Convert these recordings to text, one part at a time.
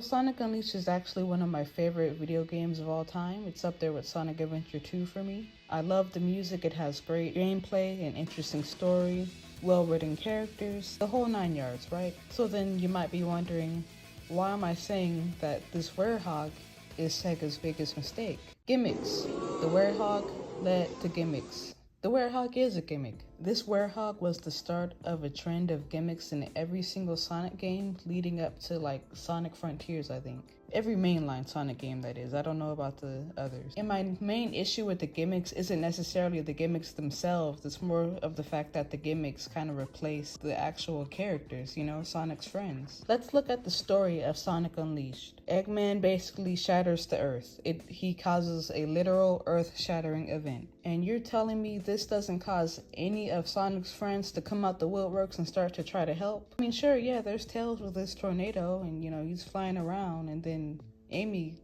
Sonic Unleashed is actually one of my favorite video games of all time. It's up there with Sonic Adventure 2 for me. I love the music, it has great gameplay, an interesting story, well-written characters, the whole 9 yards, right? So then you might be wondering, why am I saying that this Werehog is Sega's biggest mistake? Gimmicks. The Werehog led to gimmicks. The Warehog is a gimmick. This Warehog was the start of a trend of gimmicks in every single Sonic game leading up to like Sonic Frontiers, I think. Every mainline Sonic game, that is. I don't know about the others. And my main issue with the gimmicks isn't necessarily the gimmicks themselves. It's more of the fact that the gimmicks kind of replace the actual characters, you know, Sonic's friends. Let's look at the story of Sonic Unleashed. Eggman basically shatters the Earth. He causes a literal earth-shattering event. And you're telling me this doesn't cause any of Sonic's friends to come out the woodworks and start to try to help? I mean, sure, yeah, there's Tails with this tornado and, you know, he's flying around, and then Amy,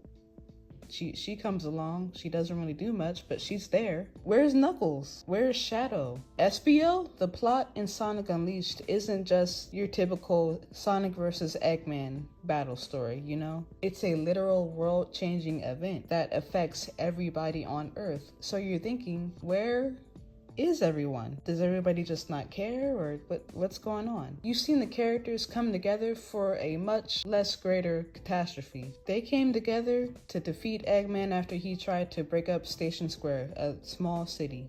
she comes along. She doesn't really do much, but she's there. Where's Knuckles? Where's Shadow? Espio? The plot in Sonic Unleashed isn't just your typical Sonic versus Eggman battle story, you know? It's a literal world-changing event that affects everybody on Earth. So you're thinking, where is everyone? Does everybody just not care, or what's going on? You've seen the characters come together for a much less greater catastrophe. They came together to defeat Eggman after he tried to break up Station Square, a small city,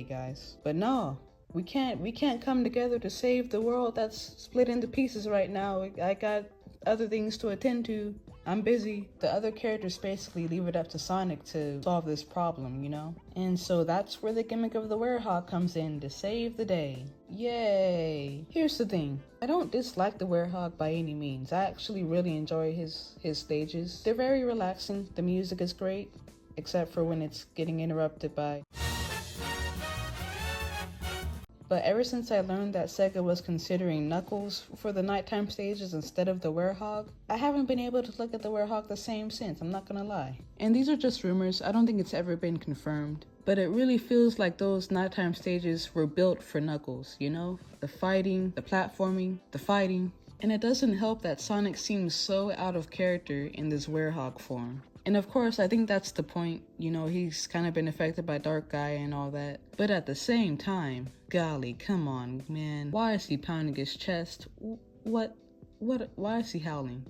guys. But no, we can't come together to save the world that's split into pieces right now. I got other things to attend to. I'm busy. The other characters basically leave it up to Sonic to solve this problem, you know? And so that's where the gimmick of the Werehog comes in, to save the day. Yay! Here's the thing. I don't dislike the Werehog by any means. I actually really enjoy his stages. They're very relaxing. The music is great, except for when it's getting interrupted by... But ever since I learned that Sega was considering Knuckles for the nighttime stages instead of the Werehog, I haven't been able to look at the Werehog the same since, I'm not gonna lie. And these are just rumors, I don't think it's ever been confirmed. But it really feels like those nighttime stages were built for Knuckles, you know? The fighting, the platforming, the fighting. And it doesn't help that Sonic seems so out of character in this Werehog form. And of course, I think that's the point, you know, he's kind of been affected by Dark Gaia and all that. But at the same time, golly, come on, man. Why is he pounding his chest? Why is he howling?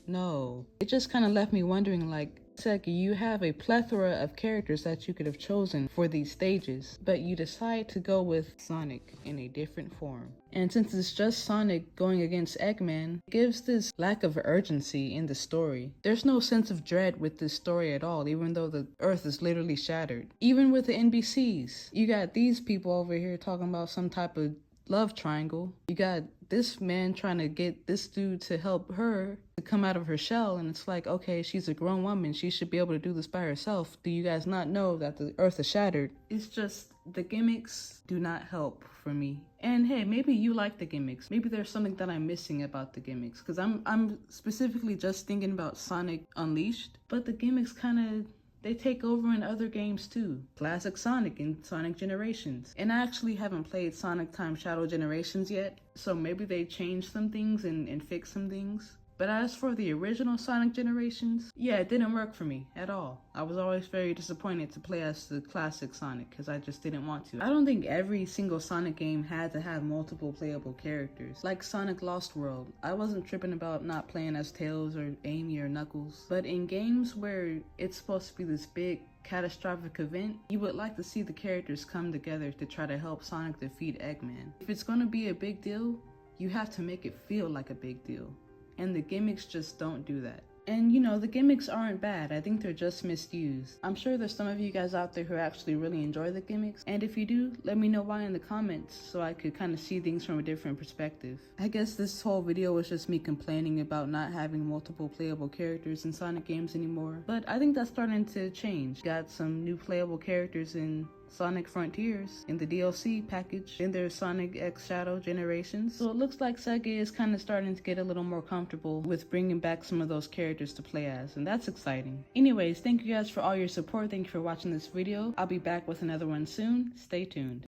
No. It just kind of left me wondering, like, Sega, you have a plethora of characters that you could have chosen for these stages, but you decide to go with Sonic in a different form. And since it's just Sonic going against Eggman, it gives this lack of urgency in the story. There's no sense of dread with this story at all, even though the Earth is literally shattered. Even with the NPCs, you got these people over here talking about some type of love triangle. You got this man trying to get this dude to help her to come out of her shell, and it's like, okay, she's a grown woman, she should be able to do this by herself. Do you guys not know that the Earth is shattered? It's just, the gimmicks do not help for me. And hey, maybe you like the gimmicks. Maybe there's something that I'm missing about the gimmicks, because I'm specifically just thinking about Sonic Unleashed, but the gimmicks kind of, they take over in other games too. Classic Sonic and Sonic Generations. And I actually haven't played Sonic Time Shadow Generations yet, so maybe they changed some things and fixed some things. But as for the original Sonic Generations, yeah, it didn't work for me at all. I was always very disappointed to play as the classic Sonic because I just didn't want to. I don't think every single Sonic game had to have multiple playable characters. Like Sonic Lost World, I wasn't tripping about not playing as Tails or Amy or Knuckles. But in games where it's supposed to be this big catastrophic event, you would like to see the characters come together to try to help Sonic defeat Eggman. If it's going to be a big deal, you have to make it feel like a big deal. And the gimmicks just don't do that. And you know, the gimmicks aren't bad, I think they're just misused. I'm sure there's some of you guys out there who actually really enjoy the gimmicks, and if you do, let me know why in the comments so I could kind of see things from a different perspective. I guess this whole video was just me complaining about not having multiple playable characters in Sonic games anymore, but I think that's starting to change. Got some new playable characters in Sonic Frontiers in the DLC package. Then there's Sonic X Shadow Generations. So it looks like Sega is kind of starting to get a little more comfortable with bringing back some of those characters to play as, and that's exciting. Anyways, thank you guys for all your support. Thank you for watching this video. I'll be back with another one soon. Stay tuned.